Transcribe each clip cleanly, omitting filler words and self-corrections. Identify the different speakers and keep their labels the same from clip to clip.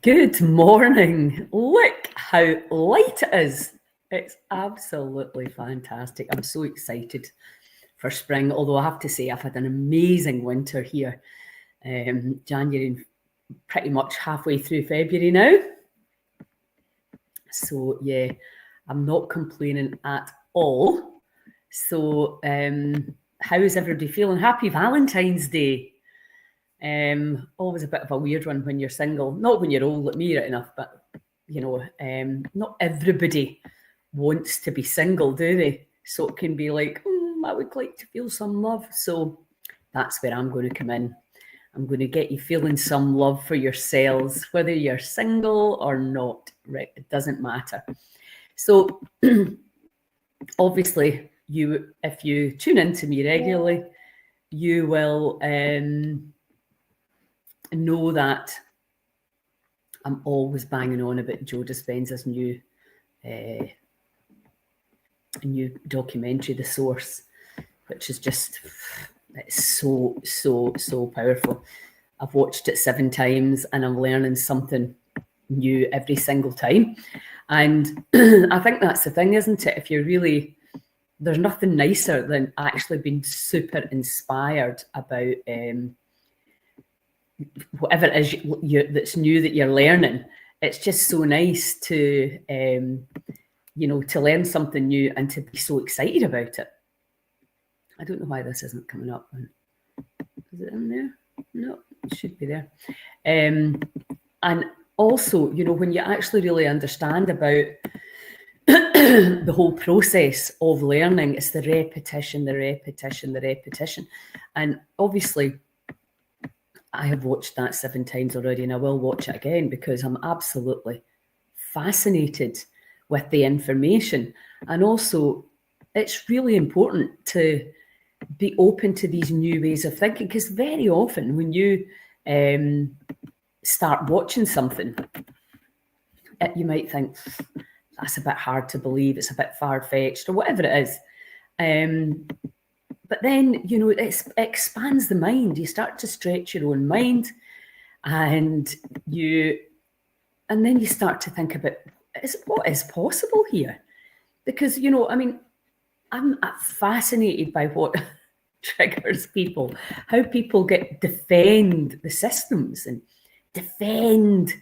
Speaker 1: Good morning. Look how light it is. It's absolutely fantastic. I'm so excited for spring, although I have to say I've had an amazing winter here. January and pretty much halfway through February now. So yeah, I'm not complaining at all. So how is everybody feeling? Happy Valentine's Day. Always a bit of a weird one when you're single, not when you're old like me, right enough, but you know, not everybody wants to be single, do they? So it can be like, I would like to feel some love. So that's where I'm going to come in. I'm going to get you feeling some love for yourselves, whether you're single or not, right? It doesn't matter. So obviously, if you tune into me regularly, you will know that I'm always banging on about Joe Dispenza's new documentary, The Source, which is just, it's so powerful. I've watched it 7 times and I'm learning something new every single time. And I think that's the thing, isn't it? If you're really, there's nothing nicer than actually being super inspired about whatever it is that's new that you're learning. It's just so nice to, to learn something new and to be so excited about it. I don't know why this isn't coming up. Is it in there? No, it should be there. And also, when you actually really understand about the whole process of learning, it's the repetition. And obviously, I have watched that 7 times already, and I will watch it again because I'm absolutely fascinated with the information. And also, it's really important to be open to these new ways of thinking, because very often when you start watching something, you might think, that's a bit hard to believe, it's a bit far-fetched, or whatever it is. But then, it expands the mind. You start to stretch your own mind, and then you start to think about what is possible here. Because, I'm fascinated by what triggers people, how people defend the systems and defend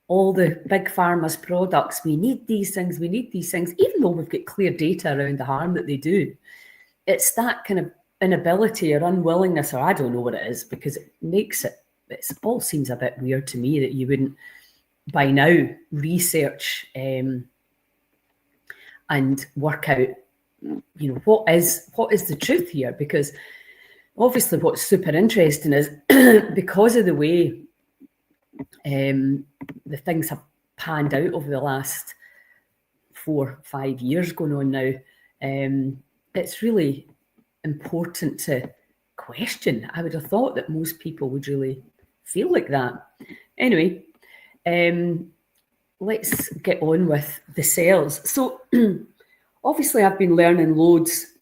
Speaker 1: all the big pharma's products. We need these things, even though we've got clear data around the harm that they do. It's that kind of inability or unwillingness, or I don't know what it is, because it all seems a bit weird to me that you wouldn't by now research and work out, what is the truth here? Because obviously what's super interesting is because of the way the things have panned out over the last 4-5 years going on now, it's really important to question. I would have thought that most people would really feel like that. Anyway, let's get on with the cells. So obviously I've been learning loads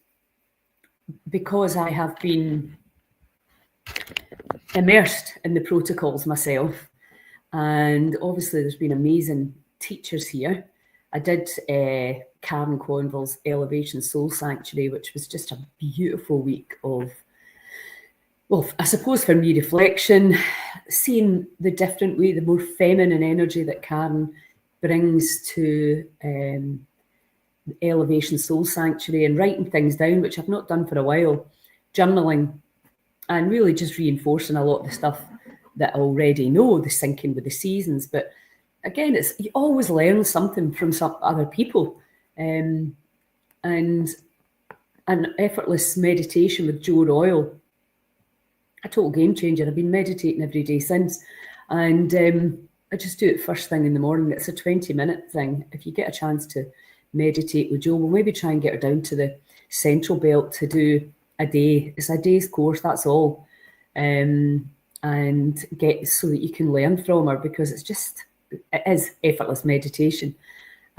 Speaker 1: because I have been immersed in the protocols myself. And obviously there's been amazing teachers here. I did Karen Cornwall's Elevation Soul Sanctuary, which was just a beautiful week of, well, I suppose for me, reflection, seeing the different way, the more feminine energy that Karen brings to Elevation Soul Sanctuary, and writing things down, which I've not done for a while, journaling, and really just reinforcing a lot of the stuff that I already know, the syncing with the seasons. But again, you always learn something from some other people. And an effortless meditation with Joe Royal, a total game changer. I've been meditating every day since, and I just do it first thing in the morning. It's a 20-minute thing. If you get a chance to meditate with Joe, we'll maybe try and get her down to the Central Belt to do a day. It's a day's course, that's all. And get so that you can learn from her, because it is effortless meditation.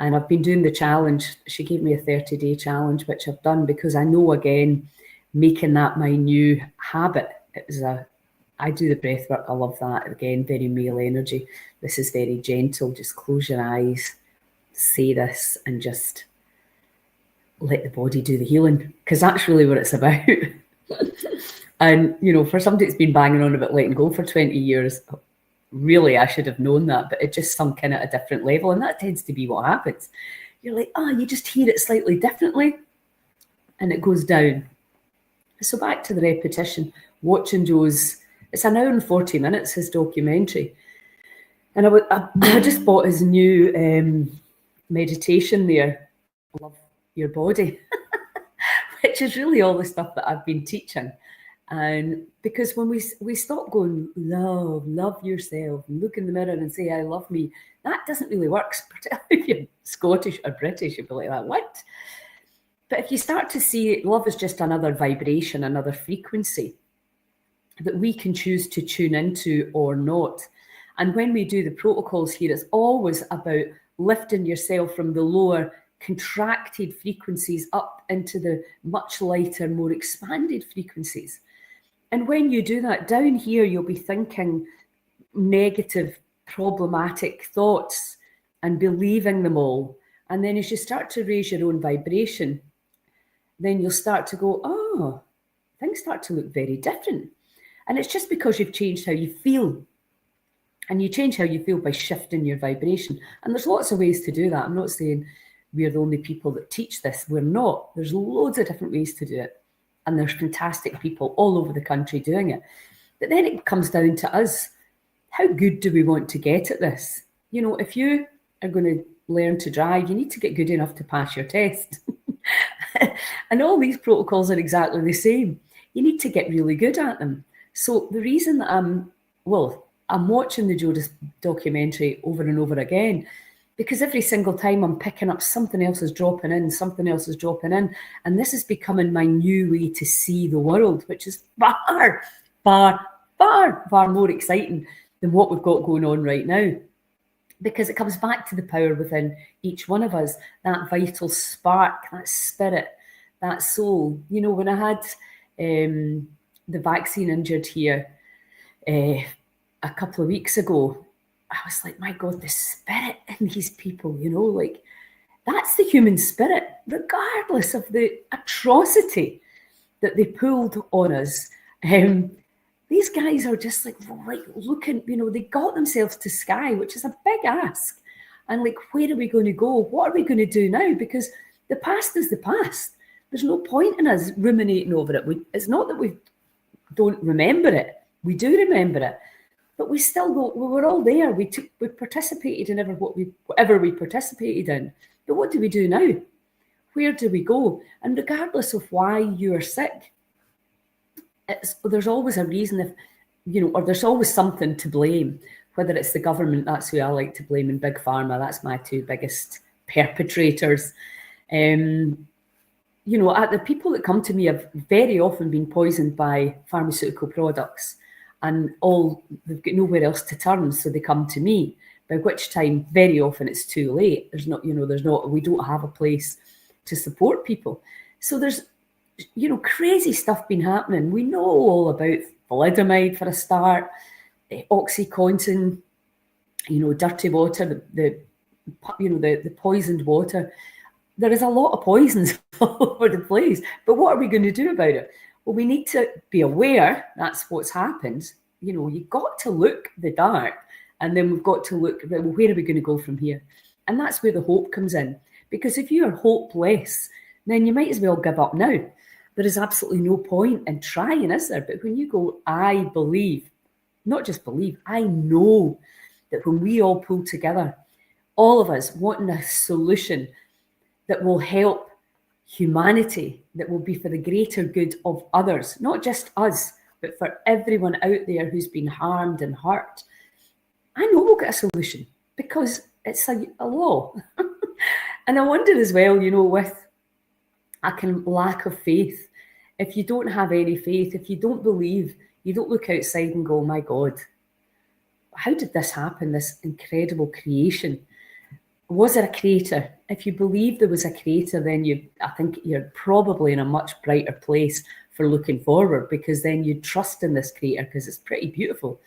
Speaker 1: And I've been doing the challenge. She gave me a 30-day challenge, which I've done because I know, again, making that my new habit, it was a I do the breath work. I love that. Again, very male energy. This is very gentle. Just close your eyes, say this, and just let the body do the healing, because that's really what it's about. And, you know, for somebody that's been banging on about letting go for 20 years, really, I should have known that, but it just sunk in at a different level. And that tends to be what happens. You're like, you just hear it slightly differently, and it goes down. So back to the repetition, watching Joe's, it's an hour and 40 minutes, his documentary. And I just bought his new meditation there, Love Your Body, which is really all the stuff that I've been teaching. And because when we stop going, love yourself, look in the mirror and say, I love me, that doesn't really work, particularly if you're Scottish or British, you'd be like that, what? But if you start to see love is just another vibration, another frequency that we can choose to tune into or not. And when we do the protocols here, it's always about lifting yourself from the lower contracted frequencies up into the much lighter, more expanded frequencies. And when you do that, down here, you'll be thinking negative, problematic thoughts and believing them all. And then as you start to raise your own vibration, then you'll start to go, things start to look very different. And it's just because you've changed how you feel. And you change how you feel by shifting your vibration. And there's lots of ways to do that. I'm not saying we're the only people that teach this. We're not. There's loads of different ways to do it. And there's fantastic people all over the country doing it. But then it comes down to us. How good do we want to get at this? You know, if you are going to learn to drive, you need to get good enough to pass your test. And all these protocols are exactly the same. You need to get really good at them. So the reason that I'm watching the Joe documentary over and over again, because every single time I'm picking up something else is dropping in, and this is becoming my new way to see the world, which is far, far, far, far more exciting than what we've got going on right now. Because it comes back to the power within each one of us, that vital spark, that spirit, that soul. You know, when I had the vaccine injured here a couple of weeks ago, I was like, my God, the spirit in these people, you know, like that's the human spirit, regardless of the atrocity that they pulled on us. These guys are just like looking, you know, they got themselves to sky, which is a big ask. And like, where are we going to go? What are we going to do now? Because the past is the past. There's no point in us ruminating over it. It's not that we don't remember it. We do remember it. But we still go, we were all there. We participated in whatever we participated in. But what do we do now? Where do we go? And regardless of why you are sick, there's always a reason, if you know, or there's always something to blame. Whether it's the government, that's who I like to blame, and Big Pharma, that's my two biggest perpetrators. You know, the people that come to me have very often been poisoned by pharmaceutical products. And they've got nowhere else to turn, so they come to me. By which time, very often it's too late. We don't have a place to support people. So there's, you know, crazy stuff been happening. We know all about thalidomide for a start, OxyContin, you know, dirty water, the poisoned water. There is a lot of poisons all over the place. But what are we going to do about it? Well, we need to be aware that's what's happened. You know, you've got to look the dark, and then we've got to look, well, where are we going to go from here? And that's where the hope comes in. Because if you are hopeless, then you might as well give up now. There is absolutely no point in trying, is there? But when you go, I believe, not just believe, I know that when we all pull together, all of us wanting a solution that will help humanity, that will be for the greater good of others, not just us, but for everyone out there who's been harmed and hurt. I know we'll get a solution because it's a law. And I wonder as well, you know, with a kind of lack of faith, if you don't have any faith, if you don't believe, you don't look outside and go, oh my God, how did this happen, this incredible creation? Was there a creator? If you believe there was a creator, then I think you're probably in a much brighter place for looking forward, because then you trust in this creator because it's pretty beautiful.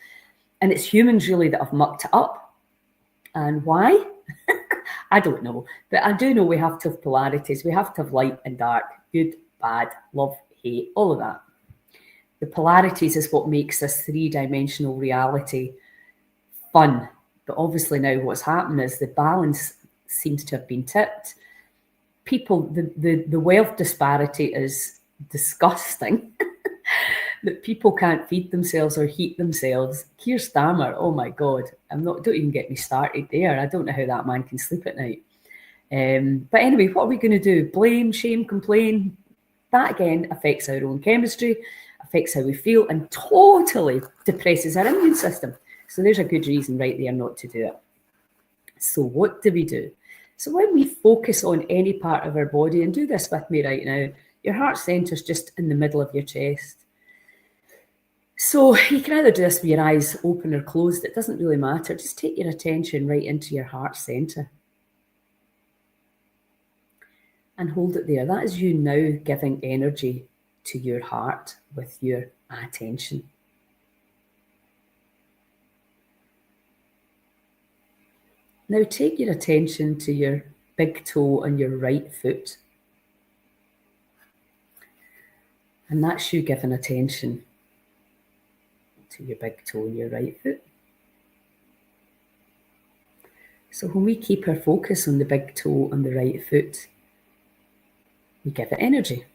Speaker 1: And it's humans really that have mucked it up. And why? I don't know. But I do know we have to have polarities. We have to have light and dark, good, bad, love, hate, all of that. The polarities is what makes this three-dimensional reality fun. But obviously now what's happened is the balance seems to have been tipped. People, the wealth disparity is disgusting. That people can't feed themselves or heat themselves. Keir Starmer, oh my God, don't even get me started there. I don't know how that man can sleep at night. But anyway, what are we going to do? Blame, shame, complain? That again affects our own chemistry, affects how we feel, and totally depresses our immune system. So there's a good reason right there not to do it. So what do we do? So when we focus on any part of our body, and do this with me right now, your heart centre is just in the middle of your chest. So you can either do this with your eyes open or closed. It doesn't really matter. Just take your attention right into your heart centre. And hold it there. That is you now giving energy to your heart with your attention. Now take your attention to your big toe on your right foot. And that's you giving attention to your big toe on your right foot. So when we keep our focus on the big toe on the right foot, we give it energy.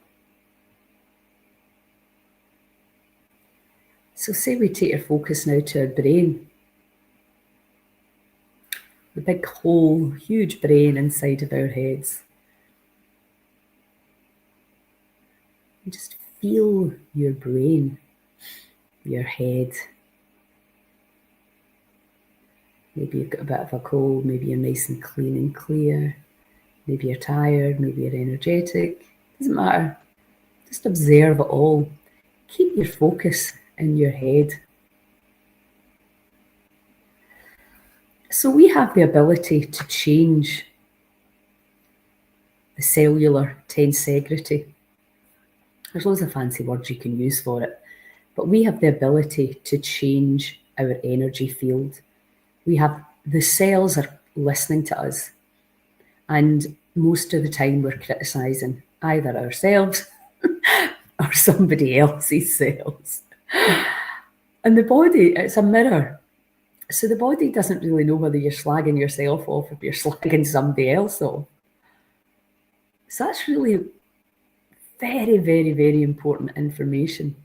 Speaker 1: So say we take our focus now to our brain. The big whole, huge brain inside of our heads. And just feel your brain, your head. Maybe you've got a bit of a cold, maybe you're nice and clean and clear. Maybe you're tired, maybe you're energetic. Doesn't matter. Just observe it all. Keep your focus in your head. So we have the ability to change the cellular tensegrity. There's loads of fancy words you can use for it, but we have the ability to change our energy field. The cells are listening to us, and most of the time we're criticising either ourselves or somebody else's cells. And the body, it's a mirror. So the body doesn't really know whether you're slagging yourself off or you're slagging somebody else off. So that's really very, very, very important information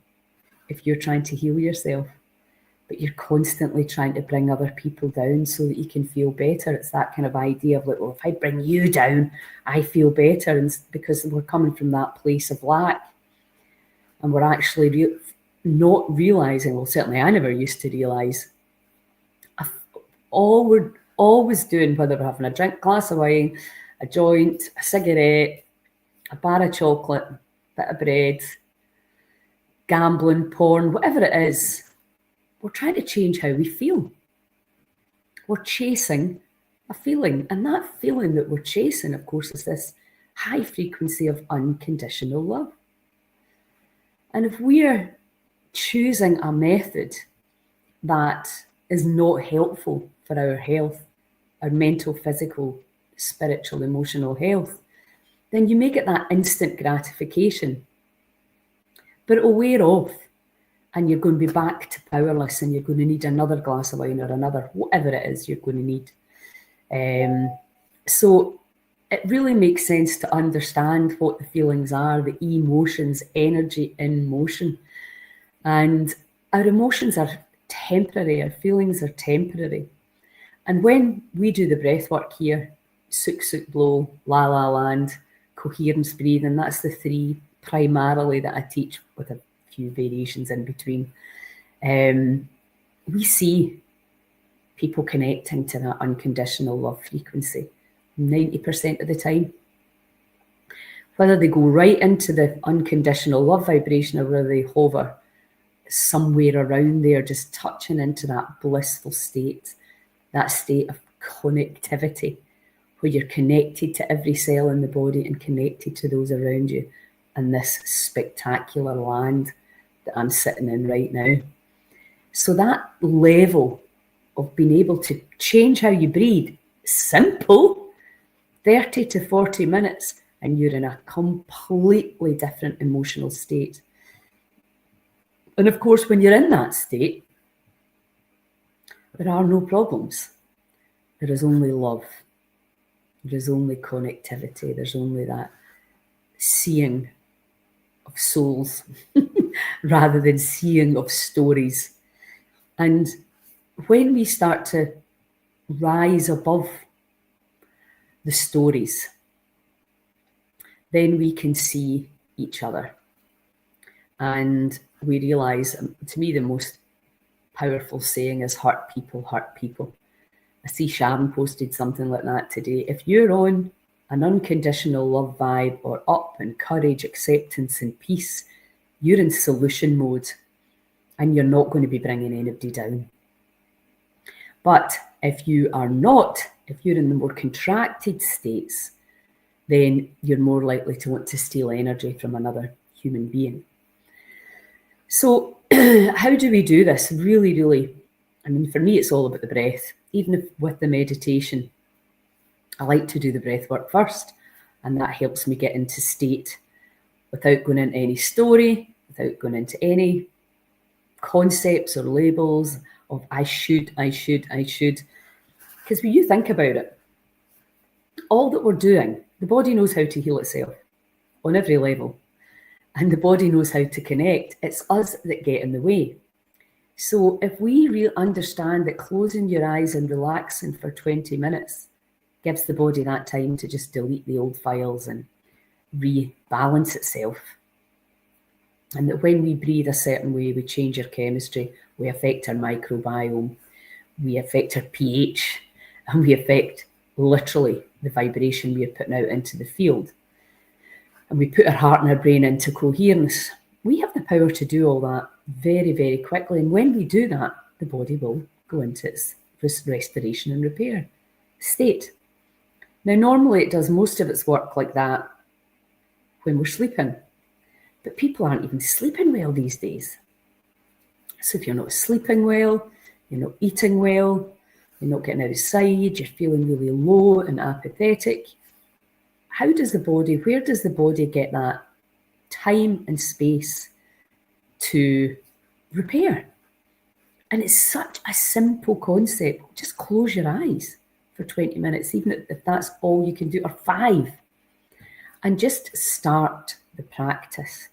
Speaker 1: if you're trying to heal yourself, but you're constantly trying to bring other people down so that you can feel better. It's that kind of idea of like, well, if I bring you down, I feel better. And because we're coming from that place of lack, and we're actually not realising, well, certainly I never used to realise, all we're always doing, whether we're having a drink, glass of wine, a joint, a cigarette, a bar of chocolate, bit of bread, gambling, porn, whatever it is, we're trying to change how we feel. We're chasing a feeling, and that feeling that we're chasing, of course, is this high frequency of unconditional love. And if we're choosing a method that is not helpful for our health, our mental, physical, spiritual, emotional health, then you may get that instant gratification, but it'll wear off and you're going to be back to powerless, and you're going to need another glass of wine or another, whatever it is you're going to need. So it really makes sense to understand what the feelings are, the emotions, energy in motion. And our emotions are temporary, our feelings are temporary. And when we do the breath work here, suk suk blow, la la land, coherence breathing, that's the three primarily that I teach with a few variations in between. We see people connecting to that unconditional love frequency 90% of the time. Whether they go right into the unconditional love vibration or whether they hover somewhere around there, just touching into that blissful state, that state of connectivity where you're connected to every cell in the body and connected to those around you, and this spectacular land that I'm sitting in right now. So that level of being able to change how you breathe, simple, 30 to 40 minutes, and you're in a completely different emotional state. And of course, when you're in that state, there are no problems. There is only love. There's only connectivity. There's only that seeing of souls rather than seeing of stories. And when we start to rise above the stories, then we can see each other. And we realize, to me, the most powerful saying is hurt people, hurt people. I see Sharon posted something like that today. If you're on an unconditional love vibe or up in courage, acceptance and peace, you're in solution mode and you're not going to be bringing anybody down. But if you are not, if you're in the more contracted states, then you're more likely to want to steal energy from another human being. So how do we do this? Really, really, I mean, for me, it's all about the breath. Even if with the meditation, I like to do the breath work first, and that helps me get into state without going into any story, without going into any concepts or labels of I should. Because when you think about it, all that we're doing, the body knows how to heal itself on every level, and the body knows how to connect. It's us that get in the way. So if we really understand that closing your eyes and relaxing for 20 minutes gives the body that time to just delete the old files and rebalance itself, and that when we breathe a certain way, we change our chemistry, we affect our microbiome, we affect our pH, and we affect literally the vibration we are putting out into the field. And we put our heart and our brain into coherence. We have the power to do all that very, very quickly. And when we do that, the body will go into its restoration and repair state. Now, normally it does most of its work like that when we're sleeping. But people aren't even sleeping well these days. So if you're not sleeping well, you're not eating well, you're not getting outside, you're feeling really low and apathetic, how does the body, where does the body get that time and space to repair? And it's such a simple concept. Just close your eyes for 20 minutes, even if that's all you can do, or 5. And just start the practice.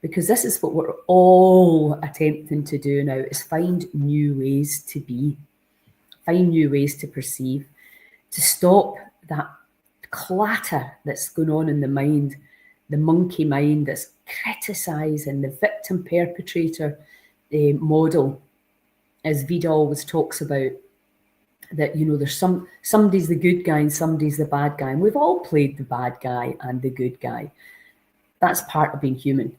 Speaker 1: Because this is what we're all attempting to do now, is find new ways to be, find new ways to perceive, to stop that clatter that's going on in the mind, the monkey mind that's criticising the victim perpetrator model, as Vida always talks about, that, you know, there's somebody's the good guy and somebody's the bad guy, and we've all played the bad guy and the good guy. That's part of being human.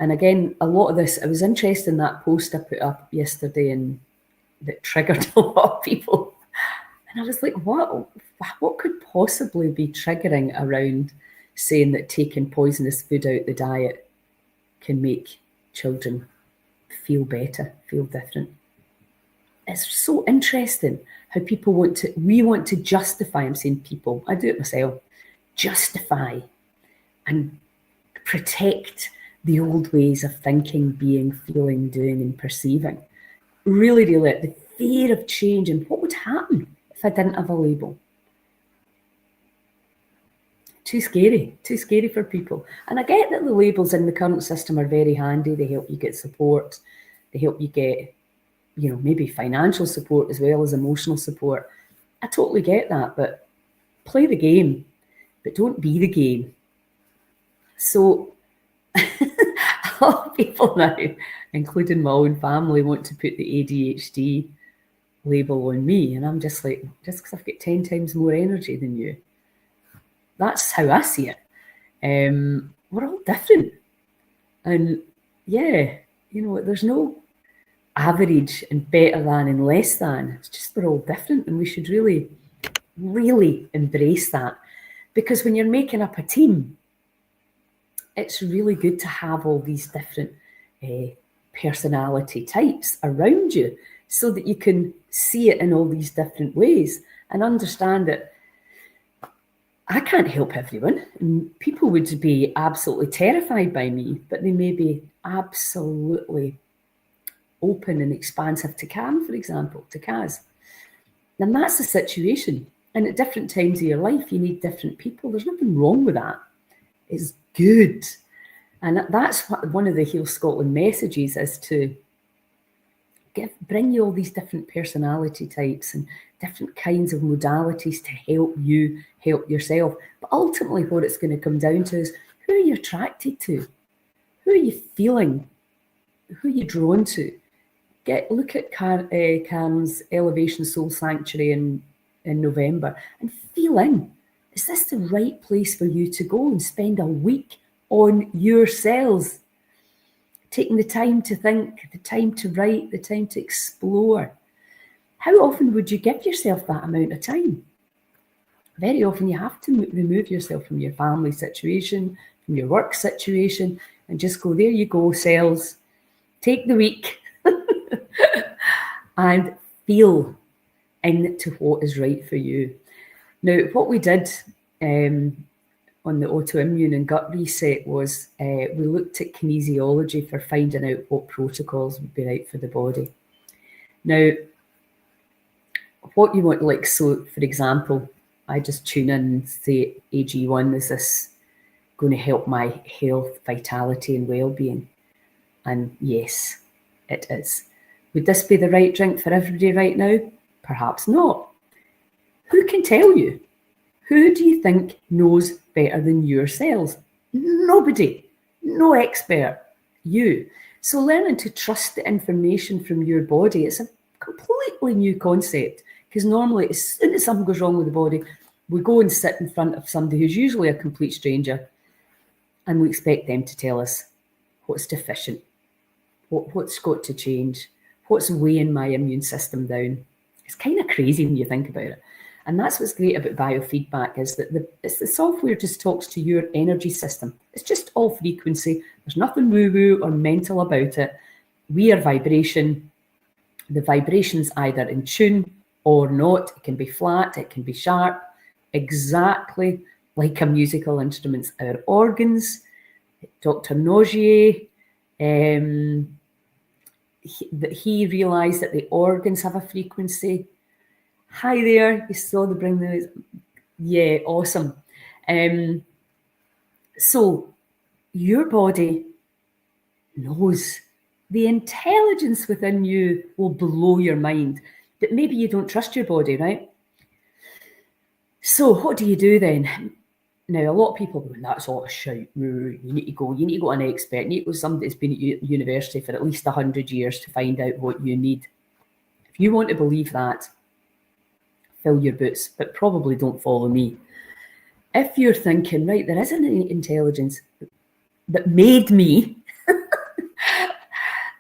Speaker 1: And again, a lot of this, I was interested in that post I put up yesterday and that triggered a lot of people. And I was like, what could possibly be triggering around saying that taking poisonous food out the diet can make children feel better, feel different? It's so interesting how people want to justify, I'm saying people, I do it myself, justify and protect the old ways of thinking, being, feeling, doing and perceiving. Really, really, the fear of change and what would happen if I didn't have a label. Too scary for people. And I get that the labels in the current system are very handy. They help you get support. They help you get, you know, maybe financial support as well as emotional support. I totally get that, but play the game, but don't be the game. So a lot of people now, including my own family, want to put the ADHD label on me. And I'm just like, just because I've got 10 times more energy than you. That's how I see it. We're all different. And yeah, you know, there's no average and better than and less than. It's just we're all different, and we should really really embrace that, because when you're making up a team, it's really good to have all these different personality types around you so that you can see it in all these different ways and understand that I can't help everyone. And people would be absolutely terrified by me, but they may be absolutely open and expansive to Cam, for example, to Kaz. And that's the situation. And at different times of your life, you need different people. There's nothing wrong with that. It's good. And that's what one of the Heal Scotland messages is, to bring you all these different personality types and different kinds of modalities to help you help yourself. But ultimately what it's going to come down to is, who are you attracted to? Who are you feeling? Who are you drawn to? Look at Cam's Elevation Soul Sanctuary in November and feel in. Is this the right place for you to go and spend a week on yourselves? Taking the time to think, the time to write, the time to explore. How often would you give yourself that amount of time? Very often you have to remove yourself from your family situation, from your work situation, and just go, there you go, selves. Take the week and feel into what is right for you. Now, what we did on the autoimmune and gut reset was we looked at kinesiology for finding out what protocols would be right for the body. Now, what you want, like, so for example, I just tune in and say, AG1, is this going to help my health, vitality and well-being? And yes, it is. Would this be the right drink for everybody right now? Perhaps not. Who can tell you? Who do you think knows better than yourselves? Nobody. No expert. You. So learning to trust the information from your body is a completely new concept, because normally as soon as something goes wrong with the body, we go and sit in front of somebody who's usually a complete stranger and we expect them to tell us what's deficient, what's got to change, what's weighing my immune system down. It's kind of crazy when you think about it. And that's what's great about biofeedback, is that the software just talks to your energy system. It's just all frequency. There's nothing woo-woo or mental about it. We are vibration. The vibration's either in tune or not. It can be flat, it can be sharp, exactly like a musical instrument. Our organs, Dr. Nogier, he realised that the organs have a frequency. Hi there, you saw the bring those. Yeah, awesome. So your body knows. The intelligence within you will blow your mind, but maybe you don't trust your body, right? So what do you do then? Now, a lot of people go, that's all a shout. You need to go to an expert. You need to go to somebody that's been at university for at least 100 years to find out what you need. If you want to believe that, fill your boots, but probably don't follow me. If you're thinking, right, there isn't any intelligence that made me,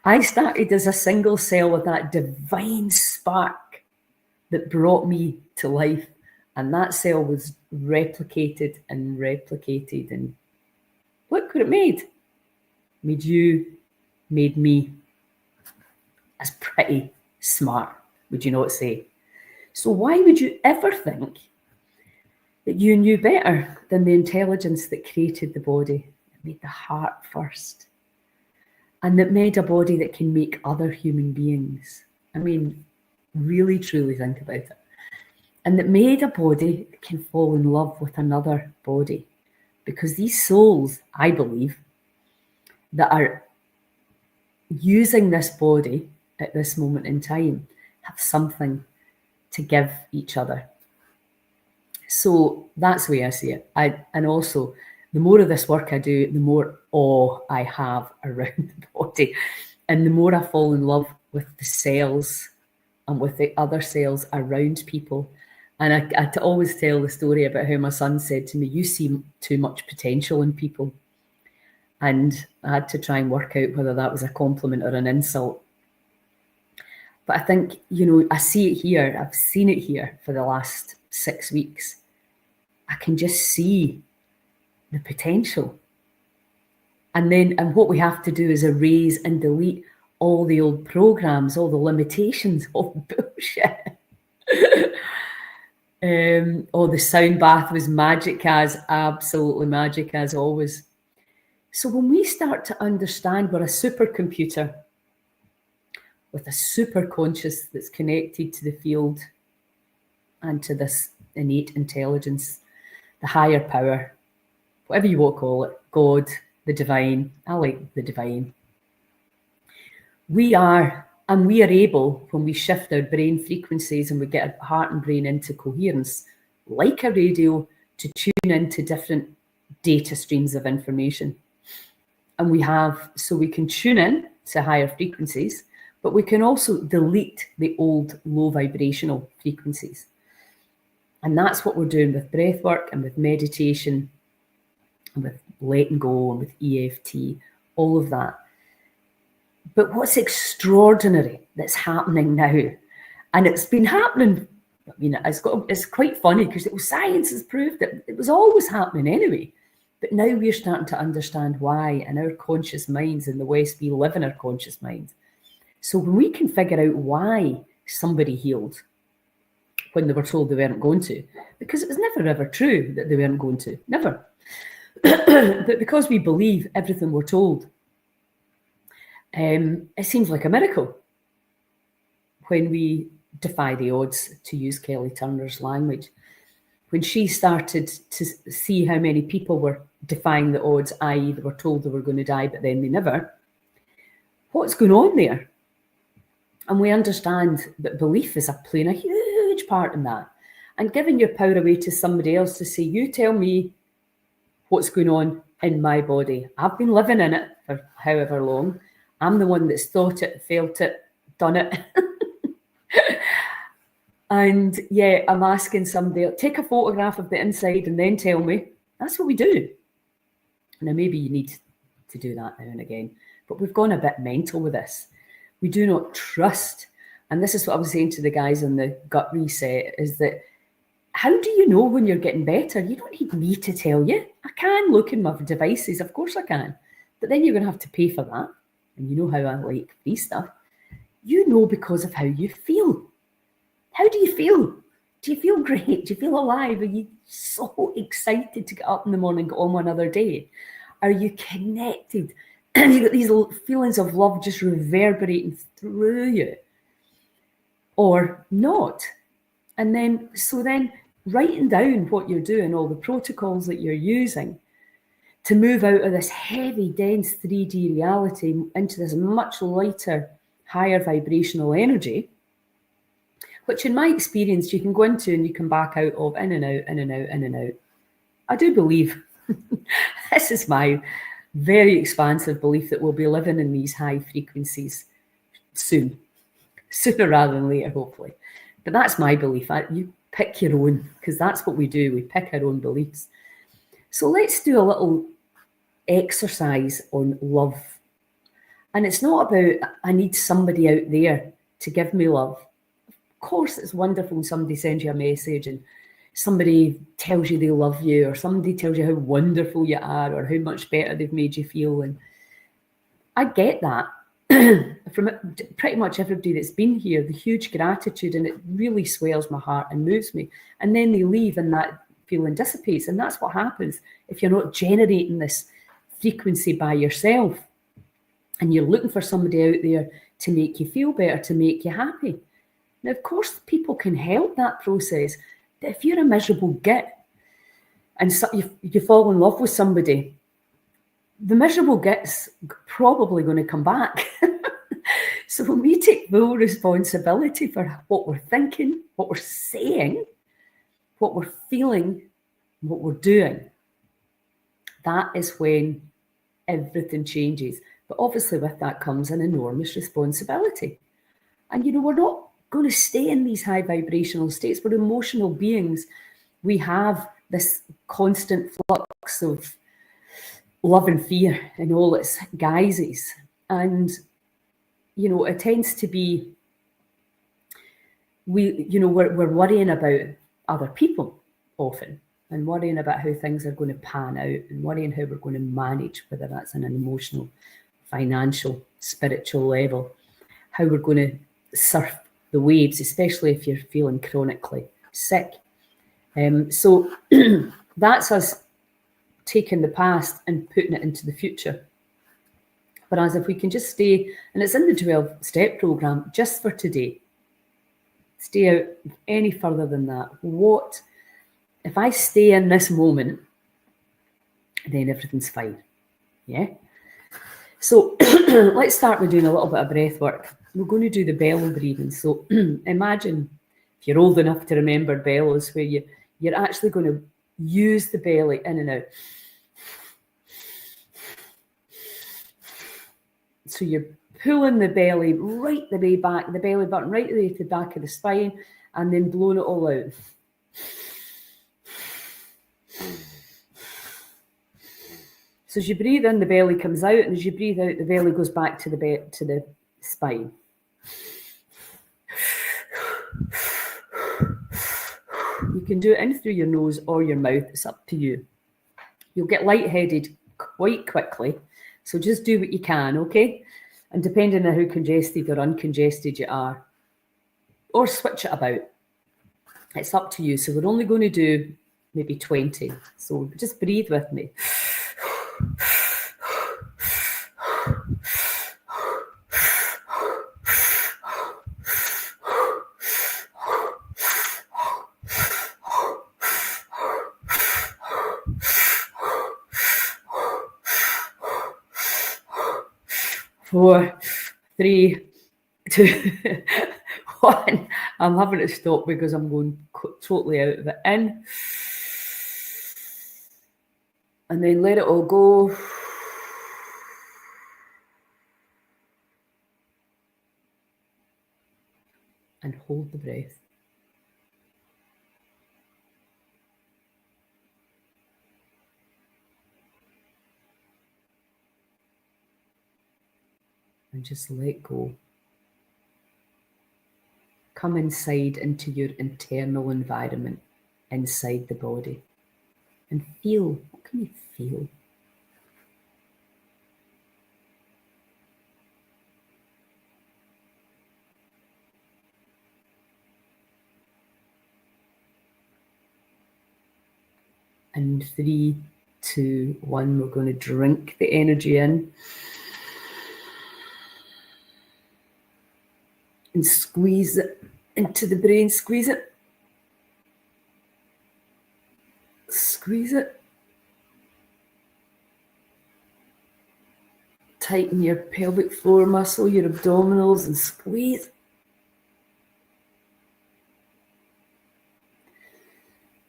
Speaker 1: I started as a single cell with that divine spark that brought me to life. And that cell was replicated and replicated. And look what it made. Made you, made me. That's pretty smart, would you not say? So why would you ever think that you knew better than the intelligence that created the body, that made the heart first, and that made a body that can make other human beings? I mean, really, truly think about it. And that made a body that can fall in love with another body. Because these souls, I believe, that are using this body at this moment in time have something to give each other. So that's the way I see it. And also, the more of this work I do, the more awe I have around the body. And the more I fall in love with the cells and with the other cells around people. And I always tell the story about how my son said to me, you see too much potential in people. And I had to try and work out whether that was a compliment or an insult. But I think, I see it here. I've seen it here for the last 6 weeks, I can just see the potential. And what we have to do is erase and delete all the old programs, all the limitations, all the bullshit. The sound bath was magic absolutely magic as always. So when we start to understand we're a supercomputer with a super conscious that's connected to the field and to this innate intelligence, the higher power, whatever you want to call it, God, the divine, I like the divine. We are able, when we shift our brain frequencies and we get our heart and brain into coherence, like a radio, to tune into different data streams of information. And we can tune in to higher frequencies, but we can also delete the old low vibrational frequencies. And that's what we're doing with breath work and with meditation and with letting go and with EFT, all of that. But what's extraordinary that's happening now, and it's been happening, I mean, it's quite funny because science has proved that it was always happening anyway. But now we're starting to understand why in our conscious minds in the West, we live in our conscious minds. So when we can figure out why somebody healed when they were told they weren't going to, because it was never ever true that they weren't going to, never. But because we believe everything we're told, it seems like a miracle when we defy the odds, to use Kelly Turner's language. When she started to see how many people were defying the odds, i.e. they were told they were going to die, but then they never, what's going on there? And we understand that belief is playing a huge part in that. And giving your power away to somebody else to say, you tell me what's going on in my body. I've been living in it for however long. I'm the one that's thought it, felt it, done it. And yeah, I'm asking somebody, take a photograph of the inside and then tell me. That's what we do. Now, maybe you need to do that now and again, but we've gone a bit mental with this. We do not trust. And this is what I was saying to the guys on the gut reset, is that how do you know when you're getting better? You don't need me to tell you. I can look in my devices. Of course I can. But then you're going to have to pay for that. And you know how I like free stuff. You know because of how you feel. How do you feel? Do you feel great? Do you feel alive? Are you so excited to get up in the morning and get on with another day? Are you connected? And you got these feelings of love just reverberating through you, or not? And then, writing down what you're doing, all the protocols that you're using to move out of this heavy, dense 3D reality into this much lighter, higher vibrational energy, which in my experience, you can go into and you can back out of, in and out, in and out, in and out. I do believe, this is my very expansive belief, that we'll be living in these high frequencies soon, sooner rather than later, hopefully. But that's my belief. You pick your own, because that's what we do. We pick our own beliefs. So let's do a little exercise on love. And it's not about, I need somebody out there to give me love. Of course, it's wonderful when somebody sends you a message and somebody tells you they love you, or somebody tells you how wonderful you are, or how much better they've made you feel. And I get that from pretty much everybody that's been here, the huge gratitude, and it really swells my heart and moves me. And then they leave and that feeling dissipates. And that's what happens if you're not generating this frequency by yourself and you're looking for somebody out there to make you feel better, to make you happy. Now, of course, people can help that process. But if you're a miserable git and you fall in love with somebody, the miserable git's probably going to come back. So when we take full responsibility for what we're thinking, what we're saying, what we're feeling, what we're doing, that is when everything changes. But obviously with that comes an enormous responsibility. And, we're not going to stay in these high vibrational states. We're emotional beings. We have this constant flux of love and fear in all its guises. And, it tends to be, we're worrying about other people often, and worrying about how things are going to pan out, and worrying how we're going to manage, whether that's on an emotional, financial, spiritual level, how we're going to surf the waves, especially if you're feeling chronically sick. So that's us taking the past and putting it into the future. But as if we can just stay, and it's in the 12-step program, just for today, stay out any further than that. What if I stay in this moment, then everything's fine. Yeah. So let's start with doing a little bit of breath work. We're going to do the bellow breathing. So imagine, if you're old enough to remember bellows, where you're actually going to use the belly in and out. So you're pulling the belly right the way back, the belly button right the way to the back of the spine, and then blowing it all out. So as you breathe in, the belly comes out, and as you breathe out, the belly goes back to the spine. You can do it in through your nose or your mouth. It's up to you. You'll get lightheaded quite quickly, so just do what you can, okay? And depending on how congested or uncongested you are, or switch it about. It's up to you. So we're only going to do maybe 20. So just breathe with me. Four, three, two, one. I'm having to stop because I'm going totally out of it. In. And then let it all go. And hold the breath. And just let go. Come inside into your internal environment, inside the body. And feel, what can you feel? And 3, 2, 1, we're going to drink the energy in. And squeeze it into the brain, squeeze it. Squeeze it. Tighten your pelvic floor muscle, your abdominals, and squeeze.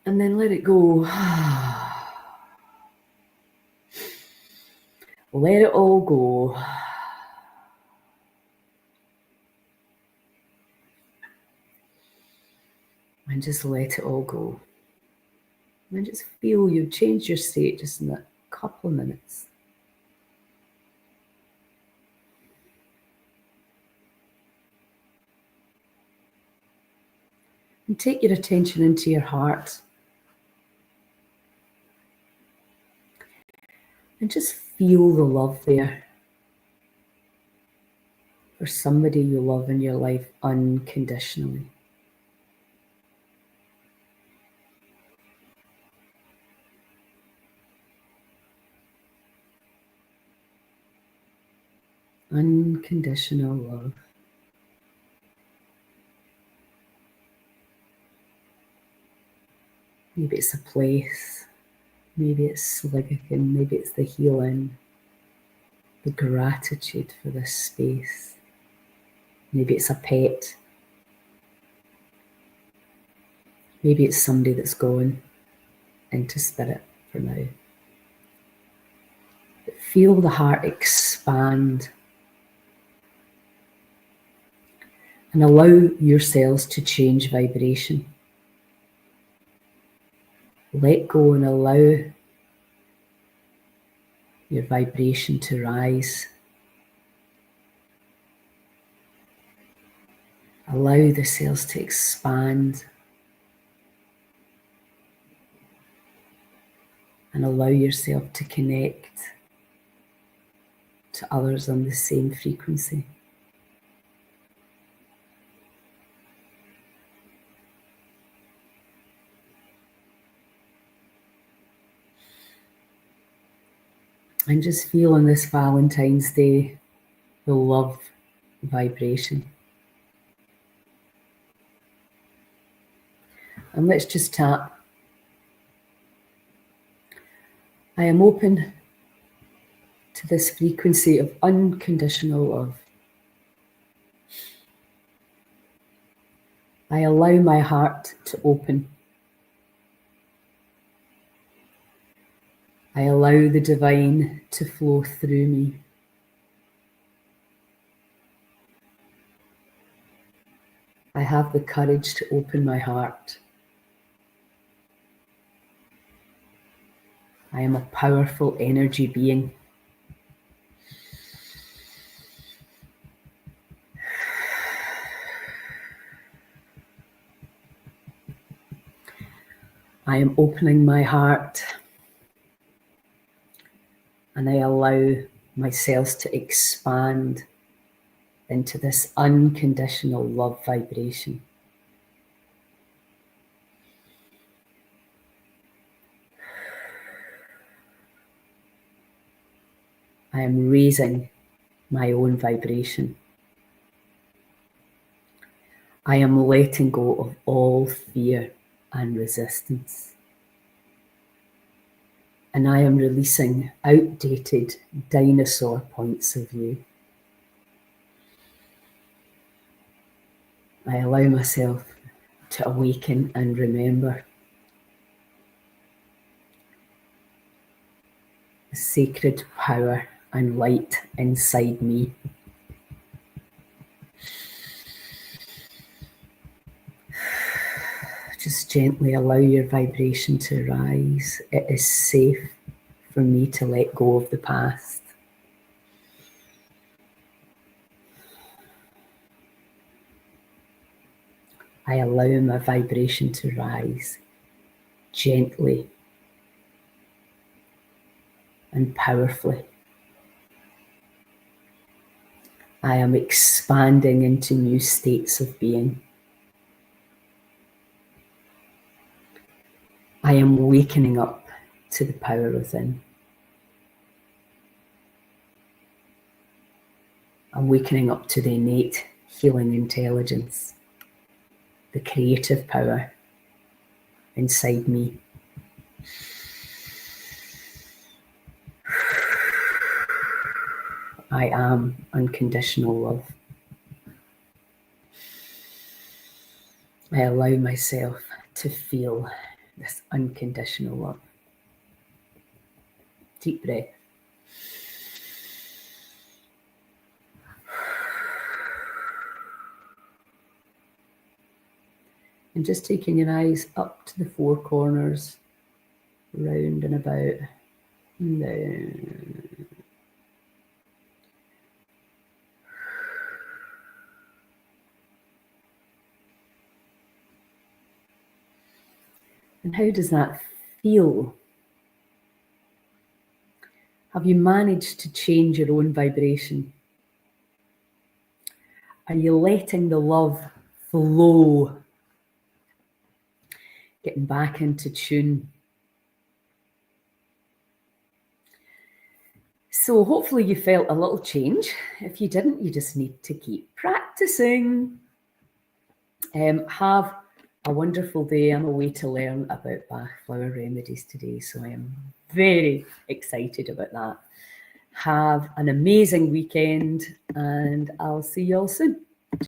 Speaker 1: And then let it go. Let it all go. And just let it all go. And just feel you've changed your state just in a couple of minutes. And take your attention into your heart. And just feel the love there for somebody you love in your life unconditionally. Unconditional love. Maybe it's a place, maybe it's Sligaken, maybe it's the healing, the gratitude for this space. Maybe it's a pet. Maybe it's somebody that's gone into spirit for now. But feel the heart expand and allow your cells to change vibration. Let go and allow your vibration to rise. Allow the cells to expand. and allow yourself to connect to others on the same frequency. And just feel on this Valentine's Day the love vibration. And let's just tap. I am open to this frequency of unconditional love. I allow my heart to open. I allow the divine to flow through me. I have the courage to open my heart. I am a powerful energy being. I am opening my heart and I allow myself to expand into this unconditional love vibration. I am raising my own vibration. I am letting go of all fear and resistance. And I am releasing outdated dinosaur points of view. I allow myself to awaken and remember the sacred power and light inside me. Just gently allow your vibration to rise. It is safe for me to let go of the past. I allow my vibration to rise gently and powerfully. I am expanding into new states of being. I am wakening up to the power within. I'm wakening up to the innate healing intelligence, the creative power inside me. I am unconditional love. I allow myself to feel this unconditional love. Deep breath. And just taking your eyes up to the four corners, round and about, and down. And how does that feel? Have you managed to change your own vibration? Are you letting the love flow? Getting back into tune. So hopefully you felt a little change. If you didn't, you just need to keep practicing. Have a wonderful day. I'm away to learn about Bach flower remedies today, so I am very excited about that. Have an amazing weekend, and I'll see you all soon.